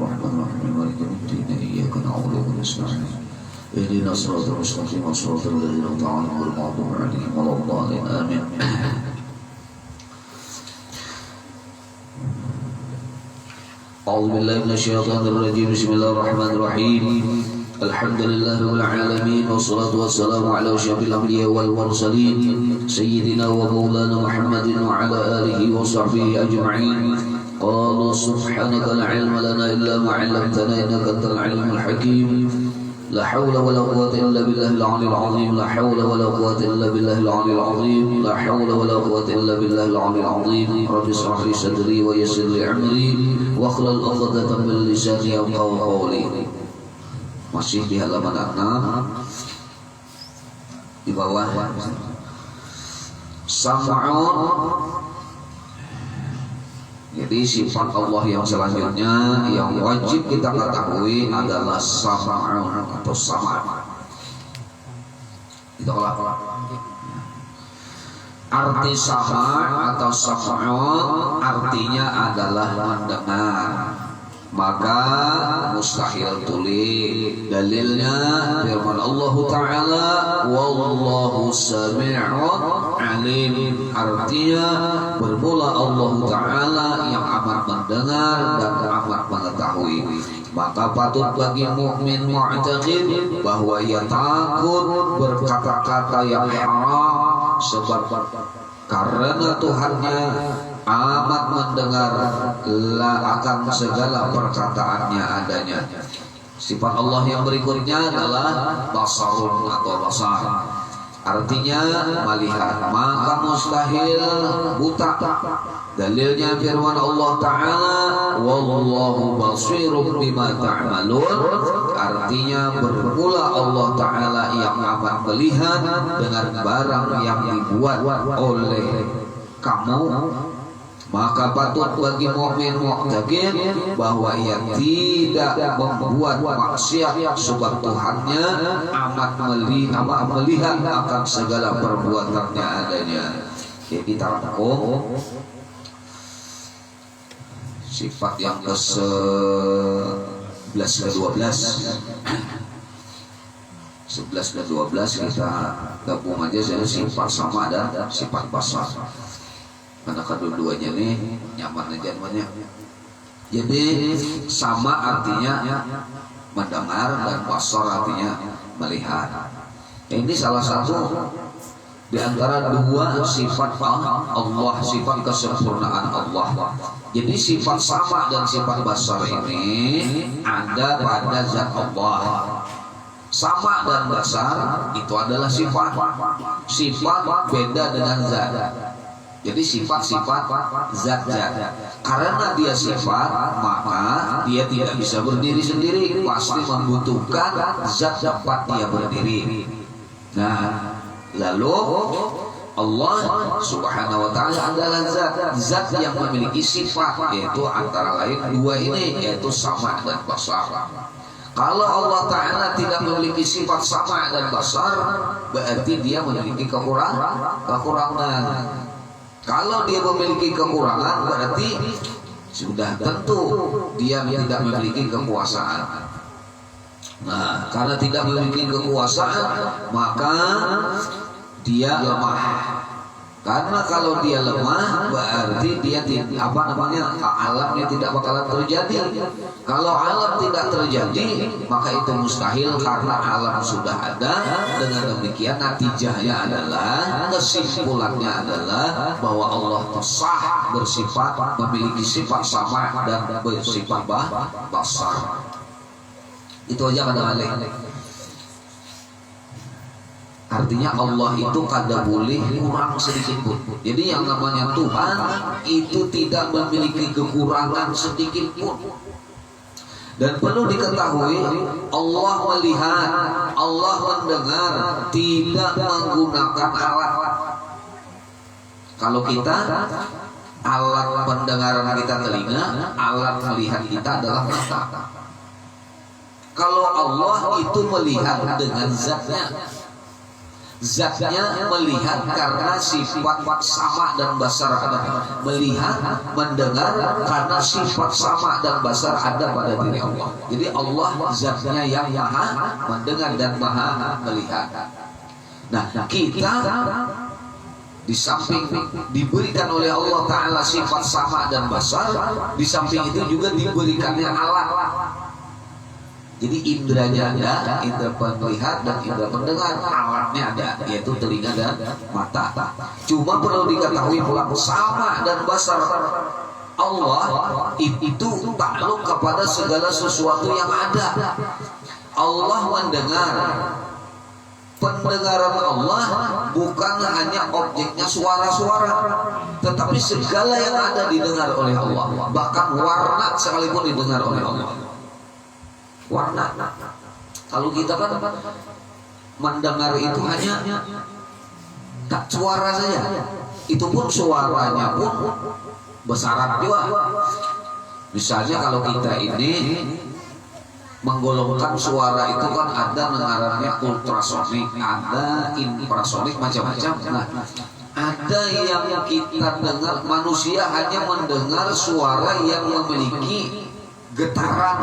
Bismillahirrahmanirrahim. Maliki yaumiddin. Iyyaka na'budu wa iyyaka nasta'in. Ihdinas siratal mustaqim, siratal ladzina an'amta 'alaihim ghairil maghdubi 'alaihim waladdallin. Amin. A'udzu billahi minasyaitonir rajim. Bismillahirrahmanirrahim. Alhamdulillahi rabbil alamin wassalatu wassalamu ala asyrafil anbiya'i wal mursalin sayyidina wa maulana Muhammadin wa ala alihi wa sahbihi ajma'in. Qala subhanaka la ilma lana illa ma 'allamtana innaka antal alimul hakim. La haula wa la quwwata illa billahil 'aliyyil 'azim. La haula wa la quwwata illa billahil 'aliyyil 'azim. La haula wa la quwwata illa billahil 'aliyyil 'azim. Rabbi shrah li sadri wa yassir li amri wa hlul 'uqdatam min lisani yafqahu qawli. Masih di halaman 6 di bawah sam'un. Jadi sifat Allah yang selanjutnya yang wajib kita ketahui adalah sam'un atau sama'. Itu arti sama' atau sam'un artinya adalah mendengar. Maka mustahil tuli. Dalilnya firman Allah Ta'ala, wallahu sami'un alim. Artinya bermula Allah Ta'ala yang amat mendengar dan amat mengetahui. Maka patut bagi mukmin mu'taqid bahwa ia takut berkata-kata yang haram, sebab karena Tuhannya amat mendengar akan segala perkataannya adanya. Sifat Allah yang berikutnya adalah basarun atau basar, artinya melihat. Maka mustahil buta. Dalilnya firman Allah Ta'ala, wallahu basirun bima ta'malun. Artinya bermula Allah Ta'ala yang amat melihat dengan barang yang dibuat oleh kamu. Maka patut bagi mukmin mu'taqid bahwa ia tidak membuat maksiat, sebab Tuhannya amat melihat akan segala perbuatannya adanya. Jadi kita rangkum sifat yang ke-11 ke-12. 11 dan 12 kita gabung aja, jadi sifat sama dan sifat basar. Karena kedua-duanya nih nyaman aja namanya. Jadi sama artinya mendengar dan basar artinya melihat. Ini salah satu di antara dua sifat Allah, sifat kesempurnaan Allah. Jadi sifat sama dan sifat basar ini ada pada zat Allah. Sama dan basar itu adalah sifat. Sifat beda dengan zat. Jadi sifat-sifat zat-zat. Karena dia sifat, maka dia tidak bisa berdiri sendiri, pasti membutuhkan zat tempat dia berdiri. Nah, lalu Allah Subhanahu wa Ta'ala adalah zat yang memiliki sifat, yaitu antara lain dua ini, yaitu sama dan basar. Kalau Allah Ta'ala tidak memiliki sifat sama dan basar, berarti dia memiliki kekurangan. Kalau dia memiliki kekurangan, berarti sudah tentu dia tidak memiliki kekuasaan. Nah, karena tidak memiliki kekuasaan, maka dia lemah. Karena kalau dia lemah, berarti dia alamnya tidak bakalan terjadi. Kalau alam tidak terjadi, maka itu mustahil karena alam sudah ada. Dengan demikian natijahnya adalah, kesimpulannya adalah bahwa Allah sah bersifat, memiliki sifat sama dan bersifat basar. Itu aja kadang-kadang. Artinya Allah itu kada boleh kurang sedikit pun. Jadi yang namanya Tuhan itu tidak memiliki kekurangan sedikit pun. Dan perlu diketahui, Allah melihat, Allah mendengar, tidak menggunakan alat. Kalau kita, alat pendengaran kita telinga, alat melihat kita adalah mata. Kalau Allah itu melihat dengan zatnya. zatnya melihat karena sifat sama dan basar ada, melihat mendengar karena sifat sama dan basar ada pada diri Allah. Jadi Allah zatnya yang maha mendengar dan maha melihat. Nah, kita di samping diberikan oleh Allah Ta'ala sifat sama dan basar, di samping itu juga diberikannya alat. Jadi indranya ada, indra penglihat dan indra pendengar, alatnya ada, yaitu telinga dan mata. Cuma perlu diketahui pula sama dan basar Allah itu takluk kepada segala sesuatu yang ada. Allah mendengar. Pendengaran Allah bukan hanya objeknya suara-suara, tetapi segala yang ada didengar oleh Allah. Bahkan warna sekalipun didengar oleh Allah. Warna. Kalau kita kan mendengar itu hanya tak suara saja. Itu pun suaranya pun besaran juga. Misalnya kalau kita ini menggolongkan suara itu kan ada dengarannya ultrasonik, ada infrasonik, macam-macam. Nah, ada yang kita dengar, manusia hanya mendengar suara yang memiliki getaran.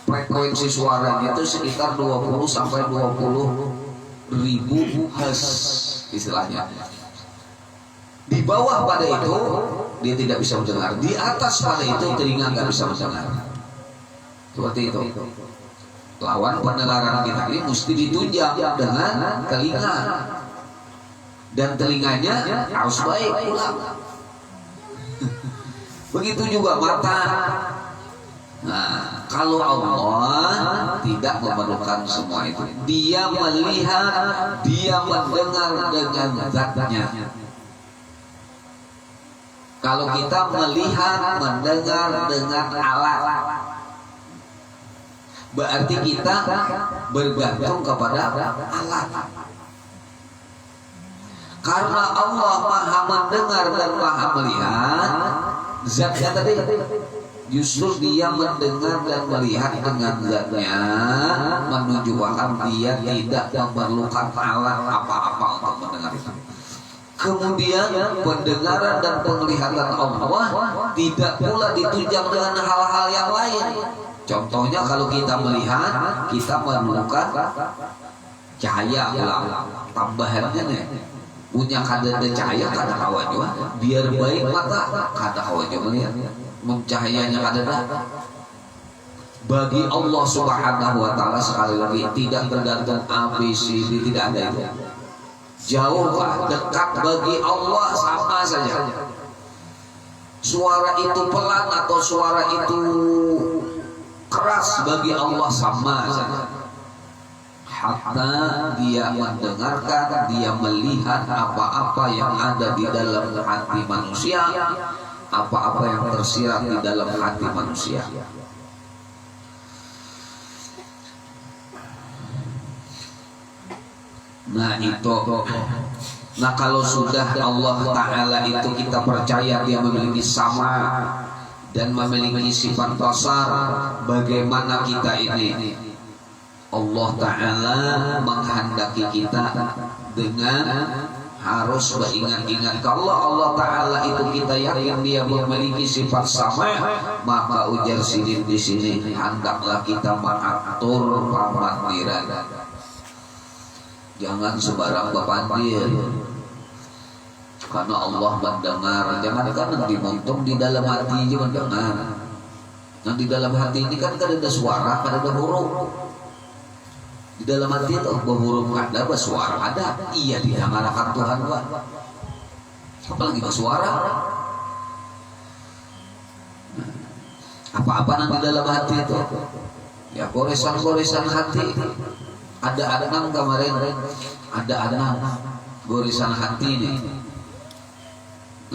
Frekuensi suaranya itu sekitar 20 sampai 20 ribu hertz istilahnya. Di bawah pada itu dia tidak bisa mendengar, di atas pada itu telinga nggak bisa mendengar. Seperti itu. Lawan pendengaran kita ini mesti ditunjang dengan telinga, dan telinganya harus baik pula. Begitu juga mata. Nah, kalau Allah tidak memerlukan semua itu, Dia melihat, Dia mendengar dengan zatnya. Kalau kita melihat, mendengar dengan alat, berarti kita bergantung kepada alat. Karena Allah maha mendengar dan maha melihat, zatnya tadi justru Dia mendengar dan melihat dengan zatnya, menunjukkan Dia tidak memerlukan alat apa-apa untuk mendengar itu. Kemudian pendengaran dan penglihatan Allah tidak pula ditunjang dengan hal-hal yang lain. Contohnya kalau kita melihat, kita memerlukan cahaya ulang tambahannya nih. Punya kadar cahaya kada kawan juga, biar baik mata kada kawan juga melihat. Mencahayanya kadar. Bagi Allah Subhanahu wa Ta'ala sekali lagi tidak tergantung ABCD, tidak ada itu. Jauh dekat bagi Allah sama saja. Suara itu pelan atau suara itu keras bagi Allah sama saja. Hatta Dia mendengarkan, Dia melihat apa-apa yang ada di dalam hati manusia, apa-apa yang tersirat di dalam hati manusia. Nah itu. Nah kalau sudah Allah Ta'ala itu kita percaya Dia memiliki sama dan memiliki sifat basar, bagaimana kita ini Allah Ta'ala menghendaki kita dengan harus beringat-ingat. Kalau Allah Ta'ala itu kita yakin Dia memiliki sifat sama, maka ujar sidin di sini hendaklah kita mengatur pamadiran. Jangan sembarang bepandir, karena Allah mendengar. Jangankan yang dimontok di dalam hati juga mendengar. Yang di dalam hati ini kan ada suara, ada huruf. Di dalam hati itu berhuruf ada, bersuara ada. Iya didengarkan Tuhan Pak. Apalagi bersuara. Apa-apa yang di dalam hati itu, ya goresan-goresan hati. Ada enam kemarin, ada enam goresan hati ini.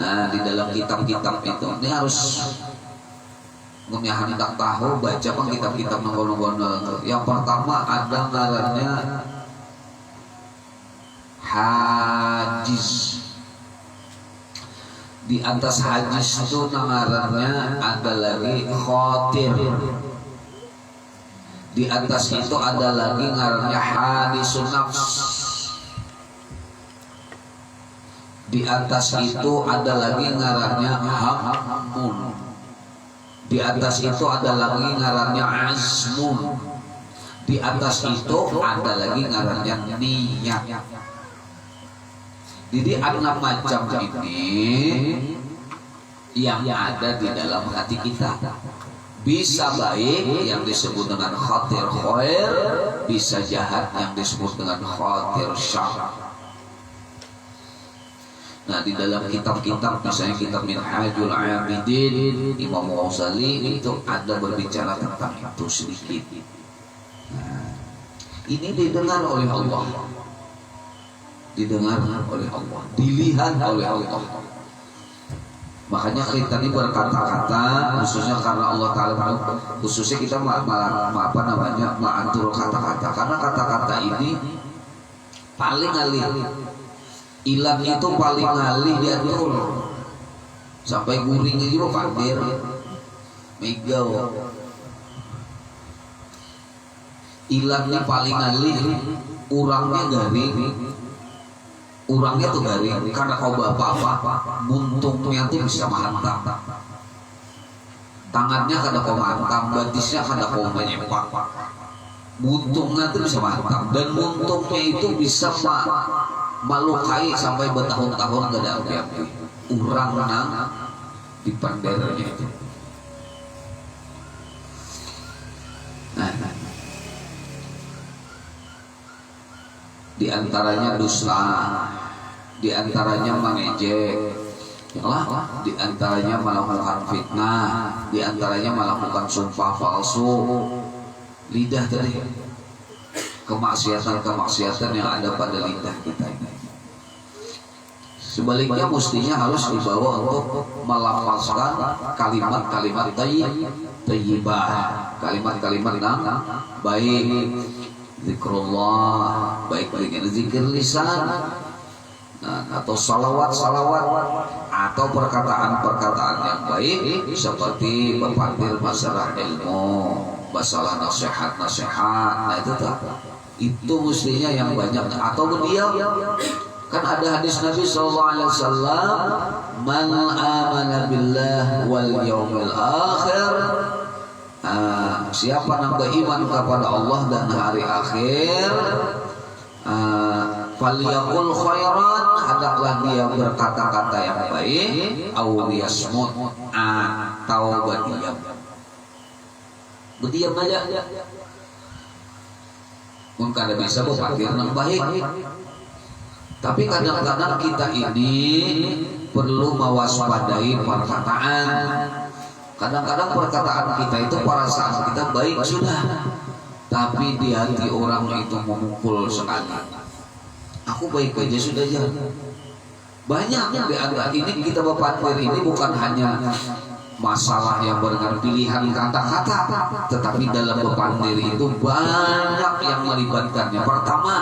Nah di dalam kitab-kitab itu ini harus hendak tahu baca pun kitab-kitab nongol-nongol. Yang pertama ada ngarannya hajiz. Di atas hajiz itu ngarannya ada lagi khotir. Di atas itu ada lagi ngarannya hadisun nafs. Di atas itu ada lagi ngarannya hammun. Di atas itu ada lagi ngarannya azmun. Di atas itu ada lagi ngarannya niat. Jadi 6 macam ini yang ada di dalam hati kita. Bisa baik yang disebut dengan khatir khair, bisa jahat yang disebut dengan khatir syarr. Nah, di dalam kitab-kitab misalnya kitab Minhajul Abidin Imam Ghazali itu ada berbicara tentang itu sedikit. Nah, ini didengar oleh Allah, didengar oleh Allah, dilihat oleh Allah. Makanya kita ini berkata-kata, khususnya karena Allah Ta'ala, khususnya kita mengatur kata-kata, karena kata-kata ini paling alih. Ilang itu paling alih diatur sampai guring juga pandir megau. Ilangnya paling alih, urangnya garing, urangnya tuh garing karena kau apa-apa, buntungnya tuh bisa mantap, tangannya kada kau mantap, batisnya kada kau menyempak, buntungnya tuh bisa mantap, dan buntungnya itu bisa malukai sampai bertahun-tahun gak ada api-api. Urang nang di pandernya itu. Nah, di antaranya dusta, di antaranya mengejek, di antaranya melakukan fitnah, di antaranya melakukan sumpah palsu. Lidah tadi, kemaksiatan-kemaksiatan yang ada pada lidah kita ini. Sebaliknya mestinya harus dibawa untuk melafazkan kalimat-kalimat thayyibah, kalimat-kalimat yang baik, zikrullah, baik dengan zikir lisan, atau salawat-salawat, atau perkataan-perkataan yang baik seperti berpandir masalah ilmu, masalah nasihat-nasihat. Nah itu mestinya yang banyak. Atau beliau kan ada hadis Nabi SAW, man amana billah wal yaumil akhir, siapa yang beriman kepada Allah dan hari akhir, falyaqul khairan, hendaklah dia berkata-kata yang baik, aw liyasmut, atau berdiam. Berdiam aja. Mungkin kada bisa berpikir yang baik. Tapi kadang-kadang kita ini perlu mewaspadai perkataan. Kadang-kadang perkataan kita itu perasaan kita baik sudah, tapi di hati orang itu memukul sekali. Aku baik aja sudah ya. Banyak di antara ini kita berpikir ini bukan hanya masalah yang dengan pilihan kata-kata, tetapi dalam berpandir itu banyak yang melibatkannya. Pertama,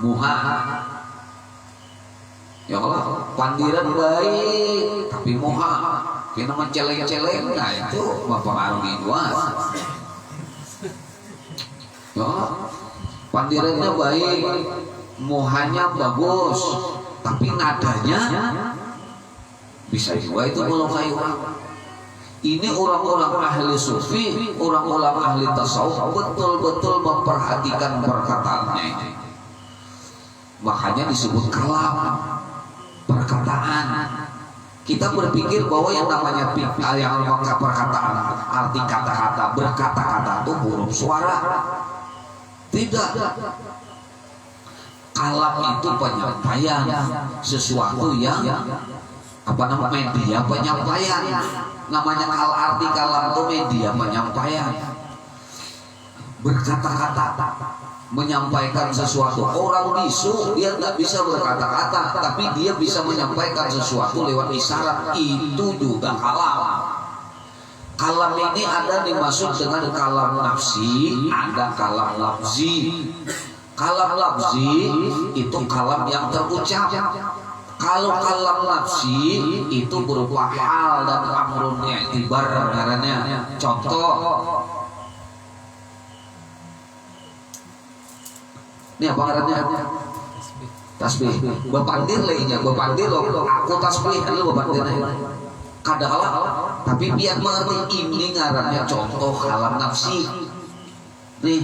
muha. Ya Allah, pandiran baik, tapi muha, kena menceleng-celeng, nah itu mempengaruhi dua. Ya Allah, pandirannya baik, muhanya bagus, tapi nadanya bisa juga itu melukai orang. Ini orang-orang ahli sufi, orang-orang ahli tasawuf betul-betul memperhatikan perkataannya ini. Makanya disebut kalam, perkataan. Kita berpikir bahwa yang namanya perkataan, arti kata-kata, berkata-kata itu huruf suara. Tidak. Kalam itu penyampaian sesuatu yang media penyampaian. Namanya arti kalam itu media penyampaian. Berkata-kata, menyampaikan sesuatu. Orang bisu dia nggak bisa berkata-kata, tapi dia bisa menyampaikan sesuatu lewat isyarat. Itu juga kalam. Kalam ini ada dimaksud dengan kalam nafsi, ada kalam lafzi. Kalam lafzi itu kalam yang terucap. Kalau kalam nafsi itu berupa hal dan amrunnya, ibarat caranya. Contoh, ini apa ngarannya? tasbih bepandir lainnya bepandir lo aku tasbih lu bepandir kadang-kala tapi biar mengerti ini ngarannya contoh kalam nafsi nih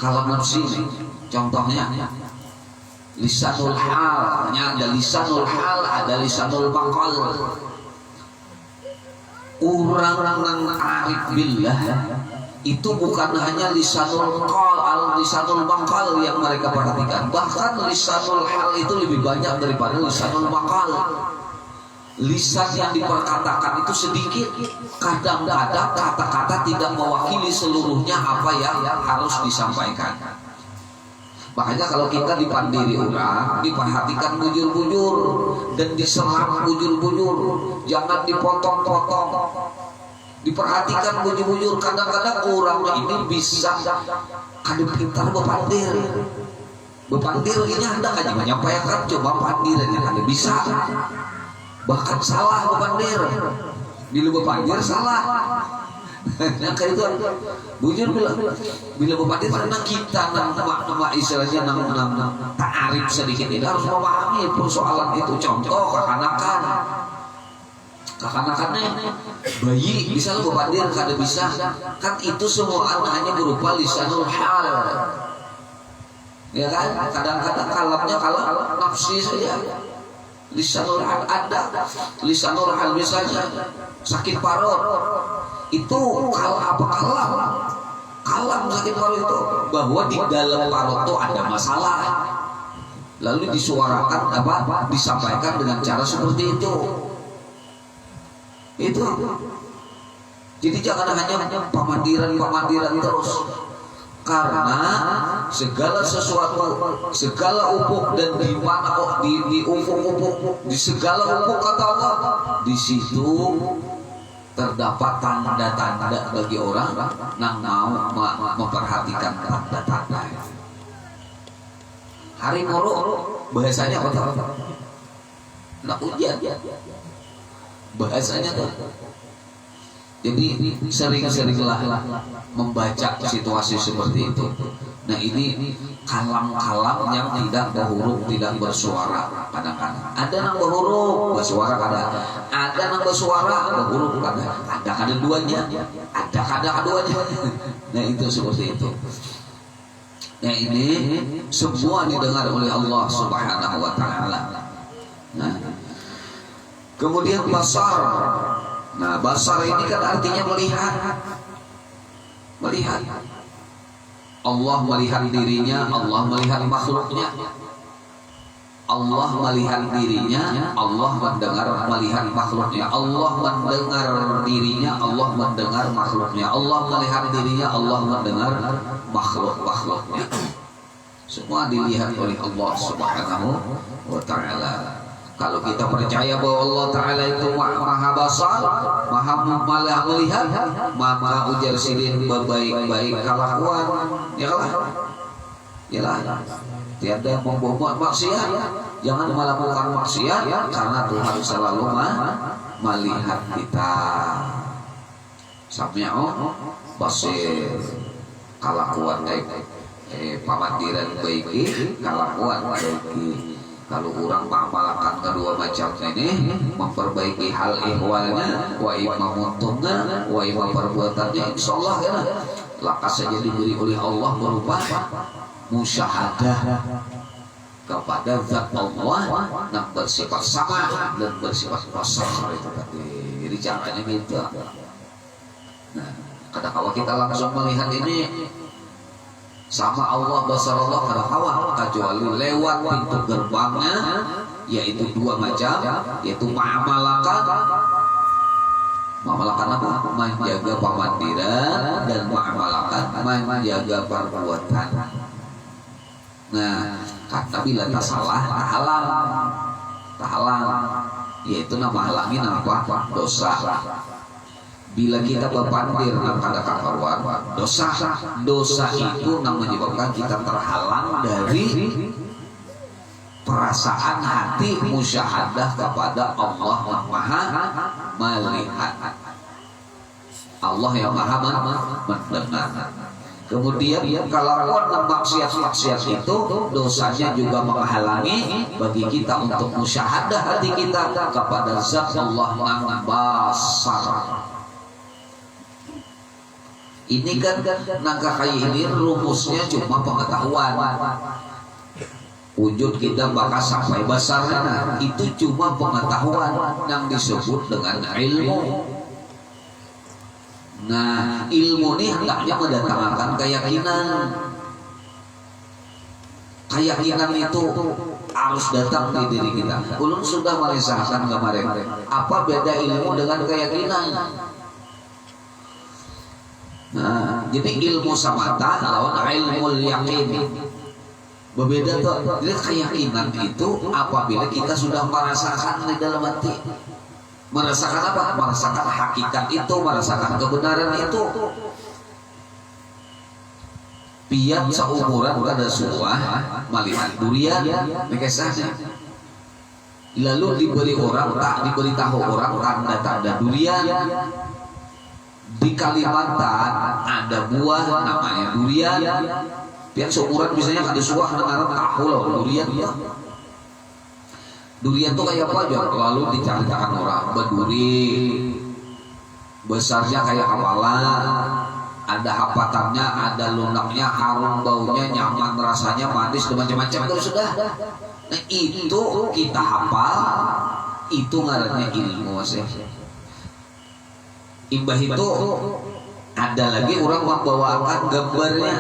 kalam nafsi nih contohnya lisanul hal ada lisanul hal ada lisanul maqal orang-orang arif billah itu bukan hanya lisanul qal lisanul maqal yang mereka perhatikan bahkan lisanul hal itu lebih banyak daripada lisanul maqal lisan yang diperkatakan itu sedikit kadang-kadang kata-kata tidak mewakili seluruhnya apa yang harus disampaikan. Makanya kalau kita dipandiri orang, diperhatikan bujur-bujur dan diserang bujur-bujur, jangan dipotong-potong. Diperhatikan bujur-bujur, kadang-kadang orang ini bisa kada pintar bepandir. Bepandir ini hendak aja menyampaikan coba pandirnya kada bisa. Bahkan salah bepandir. Bila bepandir salah. Yang kayak itu bujur bila bepandir karena kita nama istilahnya ta'arif sedikit ini harus memahami persoalan itu. Contoh kekanakannya bayi bisa lu bepandir kada bisa kan itu semua hanya berupa lisanul hal ya kan kadang-kadang kalamnya kalam nafsi saja lisanul hal ada lisanul hal misalnya sakit parut itu kalam sakit parut itu bahwa di dalam parut itu ada masalah lalu disuarakan disampaikan dengan cara seperti itu jadi jangan hanya pamandiran terus karena segala sesuatu segala upuk dan di mana di ufuk di segala upuk kata Allah di situ terdapat tanda-tanda bagi orang yang mau memperhatikan tanda-tanda. Hari moro bahasanya apa? Nak ujian bahasanya tuh. Jadi sering-seringlah membaca situasi seperti itu. Nah ini kalam-kalam yang tidak berhuruf, tidak bersuara kadang-kadang. Ada yang berhuruf, bersuara kadang. Ada yang bersuara, berhuruf kadang. Ada kadang duanya, ada kadang keduanya. Nah itu seperti itu. Nah ini semua didengar oleh Allah Subhanahu Wa Taala. Nah, kemudian basar. Nah, basar ini kan artinya melihat. Melihat. Allah melihat dirinya, Allah melihat makhluknya. Allah melihat dirinya, Allah mendengar melihat makhluknya. Allah mendengar dirinya, Allah mendengar makhluknya. Allah melihat dirinya, Allah mendengar makhluknya. Semua dilihat oleh Allah Subhanahu Wa Taala. Kalau kita percaya bahwa Allah Ta'ala itu maha basar, maha melihat, maka ujar silin berbaik-baik kelakuan. Yalah, tiada membuat maksiat. Jangan melakukan maksiat karena Tuhan selalu melihat kita. Sami'u basir, kelakuan baik, pamandiran baik, kelakuan baik. Kalau orang mengamalkan kedua macam ini, memperbaiki hal ihwalnya, wa imamuntungnya, wa perbuatannya, insya Allah ya, lakas saja diberi oleh Allah berupa musyahadah kepada zat Allah yang bersifat sama dan bersifat basar itu tadi. Jadi caranya gitu. Nah, kadang kalau kita langsung melihat ini sama Allah basar Allah kada kawan kecuali lewat pintu gerbangnya yaitu dua macam yaitu ma'amalakan apa? Menjaga pamandiran dan ma'amalakan menjaga perbuatan. Nah, karena bila tak salah tahalang yaitu nama halangin apa? Dosa. Bila kita berpandir pada kakaruan dosa itu menyebabkan kita terhalang dari perasaan hati musyahadah kepada Allah yang maha melihat, Allah yang maha mendengar. Kemudian kalau maksiat-maksiat itu dosanya juga menghalangi bagi kita untuk musyahadah hati kita kepada zat Allah yang basar. Ini kan nangka kayak ini rumusnya cuma pengetahuan. Wujud kita bakal sampai basarnya itu cuma pengetahuan yang disebut dengan ilmu. Nah, ilmu ini hendaknya mendatangkan keyakinan. Keyakinan itu harus datang di diri kita. Ulun sudah meresahkan kemarin. Apa beda ilmu dengan keyakinan? Nah, jadi ilmu samata lawan ilmu yakin. Berbeda tuh. Jadi keyakinan itu apabila kita sudah merasakan di dalam hati. Merasakan apa? Merasakan hakikat itu, merasakan kebenaran itu. Piat seumuran kada suah melihat durian mekesahnya. Lalu diberi orang, tak diberitahu orang tanda-tanda durian. Di Kalimantan ada buah namanya durian. Piat seumuran misalnya kada suah dengar tahu loh durian ya. Durian itu kayak apa aja? Lalu diceritakan orang berduri besarnya kayak kawalan, ada hapatannya, ada lunaknya, harum baunya, nyaman rasanya, manis dan macam-macam itu sudah. Nah itu kita hafal, itu ngarannya ilmu sih. Imbah itu ada lagi orang membawakan gambarnya.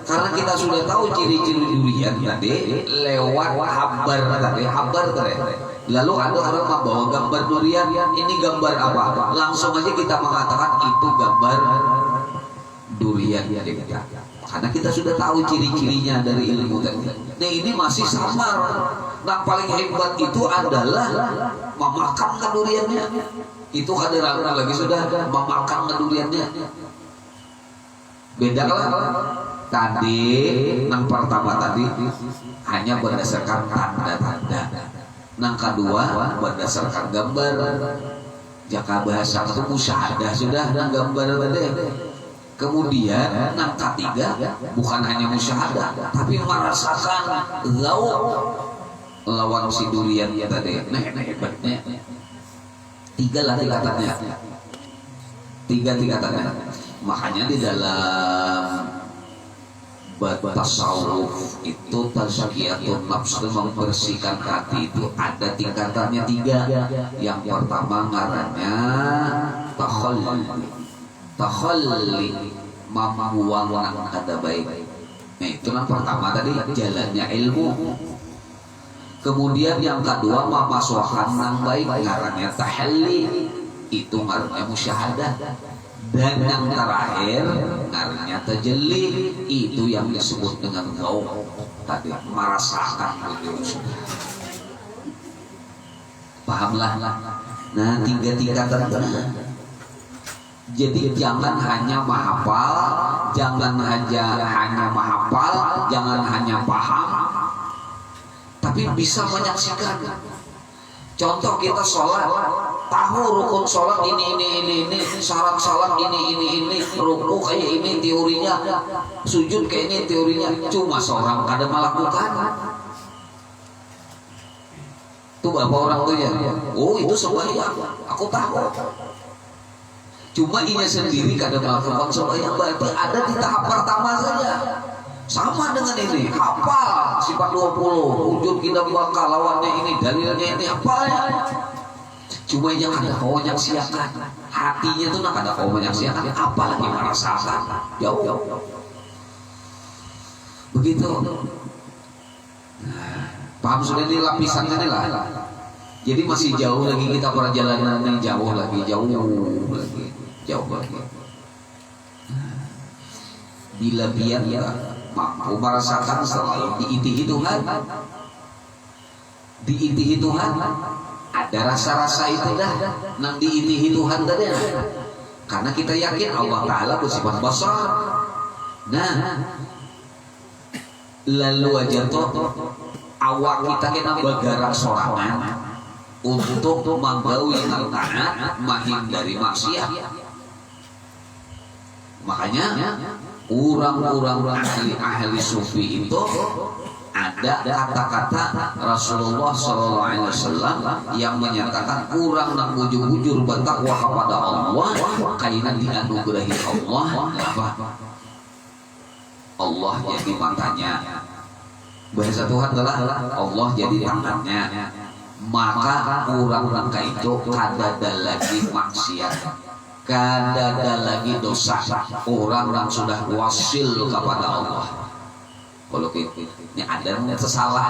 Karena kita sudah tahu ciri-ciri durian tadi lewat habar tadi. Lalu ada orang membawa gambar durian, ini gambar apa? Langsung aja kita mengatakan itu gambar durian kita. Karena kita sudah tahu ciri-cirinya dari ilmu tadi. Nah ini masih samar. Nah paling hebat itu adalah memakan duriannya. Itu ada orang lagi sudah memakan duriannya. Beda lah. Tadi yang pertama tadi hanya berdasarkan tanda-tanda. Yang kedua berdasarkan gambar. Jaka bahasa itu musyahadah sudah dan gambar tadi. Kemudian yang ketiga bukan hanya musyahadah tapi merasakan lauk lawan si durian tadi. Nah hebatnya. Tiga tingkatannya. Tiga tingkatannya. Makanya di dalam tasawuf itu tazkiyatun nafs, membersihkan hati itu ada tingkatannya tiga. Yang pertama ngarannya takhalli membuang yang ada baik. Nah itu yang pertama tadi jalannya ilmu. Kemudian yang kedua memasukkan yang baik ngarannya tahalli, itu ngarannya musyahadah. Dan yang terakhir ngarannya tajalli, itu yang disebut dengan gaul tadi, merasakan begitu. Pahamlah. Nah tiga tingkatan benar. Jadi jangan hanya menghafal, jangan hanya menghafal, jangan hanya paham, tapi bisa menyaksikan. Contoh kita sholat, tahu rukun sholat ini, syarat sholat ini, ruku kayak ini teorinya, sujud kayak ini teorinya, cuma seorang kada melakukan. Tuh berapa orang tuh ya? Oh itu sembahyang, aku tahu. Cuma ini sendiri kada melakukan sembahyang, berarti ada di tahap pertama saja. Sama dengan ini, hafal sifat 20, wujud kita bakal lawannya ini, dalilnya ini, apa ya? Cuma yang ada kau menyaksikan, hatinya tuh nak ada kau menyaksikan, apalagi merasakan, jauh. Begitu. Nah, paham sudah ini lapisannya nih lah. Jadi masih jauh lagi kita perjalanan yang jauh lagi. Bila biar ya mampu merasakan selalu diinti hitungan, ada rasa-rasa itu dah nang diinti hitungan tadi. Karena kita yakin Allah Ta'ala bersifat basar. Nah, lalu aja tuh awak kita kena bergerak sorangan untuk menggawi hal taat, menghindari maksiat. Makanya orang-orang ahli sufi itu ada kata-kata Rasulullah SAW yang menyatakan kurang dan bujur-bujur bertakwa kepada Allah karena dianugerahi Allah apa? Allah jadi matanya, bahasa Tuhan adalah Allah jadi tangannya, maka orang itu kadada lagi maksiat, kadada lagi dosa, orang sudah wasil kepada Allah. Kalau ini ada tersalah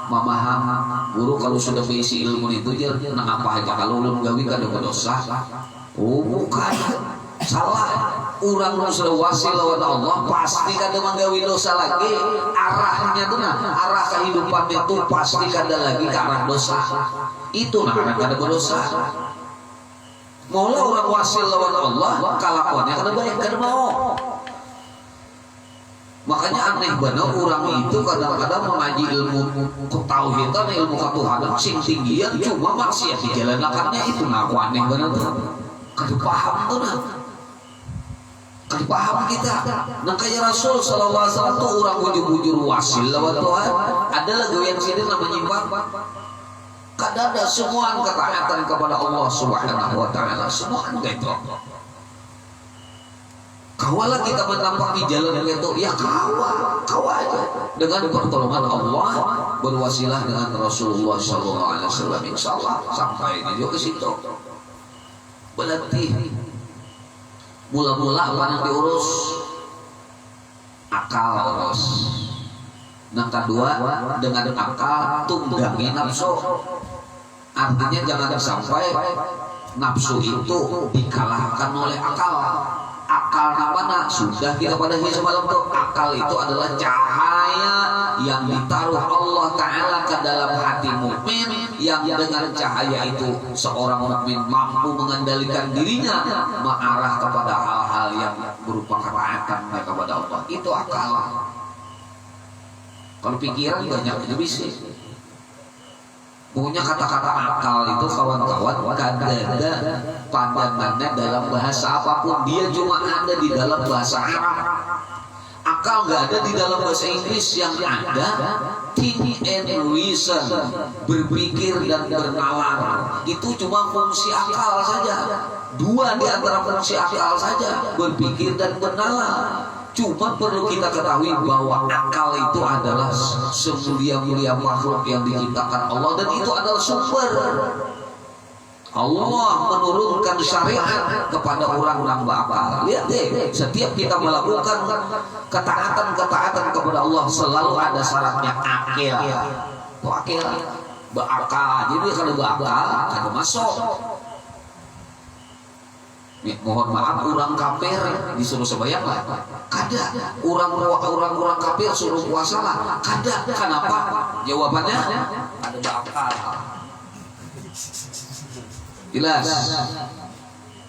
memaham guru kalau sudah berisi ilmu itu dia nah apa aja kalau belum gawi kan ada dosa. Oh bukan, salah. Orang sudah wasil lawan Allah pasti kada menggawi dosa lagi, arahnya tuh nah arah kehidupan itu pasti kada lagi ke arah dosa. Itu nah kada berdosa. Maulah orang wasil lawan Allah kelakuannya kada baik kada mau. Makanya aneh benar orang itu kadang-kadang mengaji ilmu ketauhidan, ilmu ketuhanan sing tinggian cuma maksiat dijalankannya itu ngaku aneh benar tuh. Kada paham tuh nah. Kada paham kita. Nah kayak Rasul sallallahu alaihi wasallam tuh orang bujur-bujur wasil lawan Tuhan. Ada lagu yang sini namanya nyimbang. Kada ada semua ketaatan kepada Allah Subhanahu wa taala, semua gitu. Kawalah kita menampaki jalan itu, ya kawal aja dengan pertolongan Allah, berwasilah dengan Rasulullah SAW. Insyaallah sampai ini juga ke situ. Berarti mula-mula apa yang diurus? Akal urus. Yang kedua dengan akal tunggangi nafsu. Artinya jangan sampai nafsu itu dikalahkan oleh akal. Akal mana sudah kita pada semalam tuh, akal itu adalah cahaya yang ditaruh Allah Ta'ala ke dalam hati mukmin, yang dengan cahaya itu seorang mukmin mampu mengendalikan dirinya mengarah kepada hal-hal yang berupa ketaatan kepada Allah. Itu akal. Kalau pikiran banyak itu bisa. Punya kata-kata akal itu kawan-kawan kada ada pandangannya dalam bahasa apapun, dia cuma ada di dalam bahasa Arab. Akal nggak ada di dalam bahasa Inggris, yang ada think and reason, berpikir dan bernalar. Itu cuma fungsi akal saja. Dua di antara fungsi akal saja, berpikir dan bernalar. Cuma perlu kita ketahui bahwa akal itu adalah semulia-mulia makhluk yang diciptakan Allah, dan itu adalah sumber. Allah menurunkan syariat kepada orang-orang berakal. Lihat deh, setiap kita melakukan ketaatan kepada Allah selalu ada syaratnya akil. Akil, berakal. Jadi kalau berakal, ada masuk. Nih, mohon maaf, orang kafir disuruh sembahyang lah, kada. Orang kafir suruh puasa lah, kada. Kenapa? Jawabannya ada akal. Jelas.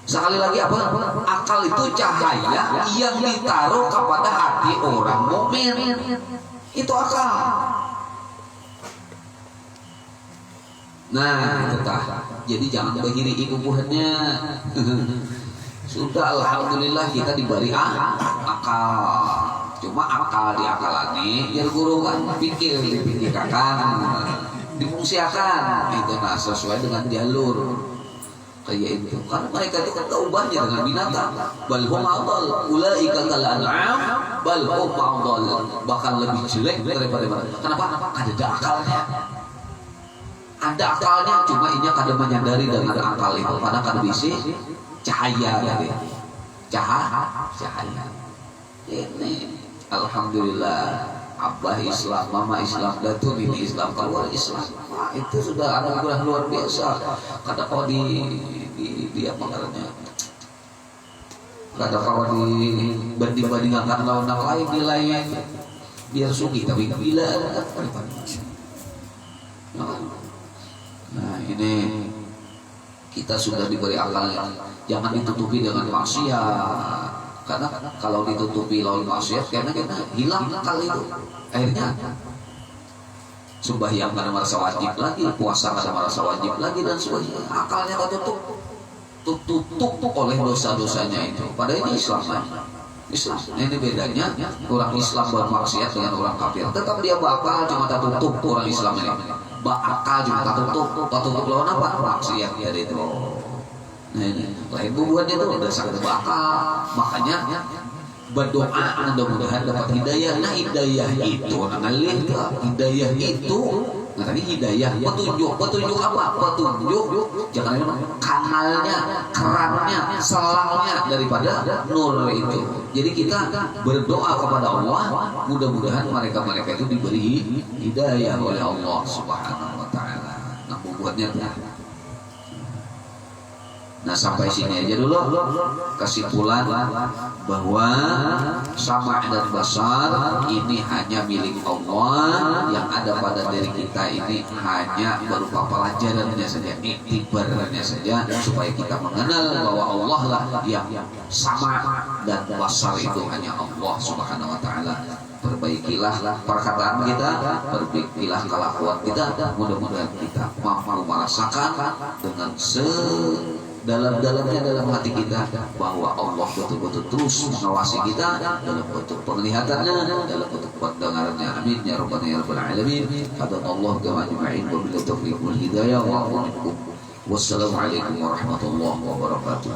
Sekali lagi apa? Akal itu cahaya yang ditaruh kepada hati orang mukmin. Itu akal. Nah, itu tah. Jadi jangan begini ibu-ibunya. Sudah alhamdulillah kita diberi akal. Cuma akal diakalani, ya guru kan dipikirkan, difungsiakan itu nah sesuai dengan jalur kayak itu. Karena mereka itu kan ubahnya dengan binatang. Bal hum adall, ulaika kal an'am, bal hum adall, bahkan lebih jelek daripada mereka. Kenapa? Ada akalnya. Ada akalnya, cuma ini kada menyadari dengan akal itu. Karena kada bisa cahaya tadi, cahaya. Ini alhamdulillah, abah Islam, mama Islam, datun ini Islam, keluar Islam. Wah, itu sudah anugerah luar biasa. Kada kau di apa namanya? Kada kau dibandingkan lawan lain nilainya biar sugi tapi bila. Nah ini kita sudah diberi akal, jangan ditutupi dengan maksiat. Karena kalau ditutupi lawan maksiat, karena kita hilang akal itu. Akhirnya sembahyang karena merasa wajib lagi, puasa karena merasa wajib lagi, dan sebagainya. Akalnya tertutup oleh dosa-dosanya itu. Padahal ini Islam. Islam. Ini bedanya orang Islam bermaksiat dengan orang kafir. Tetap dia bakal cuma tertutup orang Islam ini. Bakal cuma tertutup lawan apa? Maksiat ya itu. Nah ini lain bubuhannya itu udah sangat bakal. Makanya berdoa mudah-mudahan dapat hidayah. Nah hidayah itu ngalih hidayah itu. Nah tadi hidayah petunjuk apa? Petunjuk jangan kanalnya, kerannya, selangnya daripada nur itu. Jadi kita berdoa kepada Allah, mudah-mudahan mereka itu diberi hidayah oleh Allah Subhanahu wa taala. Nah, buatnya nah sampai sini aja dulu kesimpulan bahwa sama dan basar ini hanya milik Allah, yang ada pada diri kita ini hanya berupa pelajarannya saja, iktibarnya saja, supaya kita mengenal bahwa Allah lah yang sama dan basar itu hanya Allah Subhanahu wa taala. Perbaikilah perkataan kita, perbaikilah kelakuan kita, mudah-mudahan kita mampu merasakan dengan dalam-dalamnya dalam hati kita bahwa Allah betul-betul terus mengawasi kita dalam bentuk penglihatannya, dalam bentuk pendengarannya. Amin ya rabbal alamin. Hadanallahu kama ajma'in wa bil taufiq wal hidayah wa a'udzu. Wassalamualaikum warahmatullahi wabarakatuh.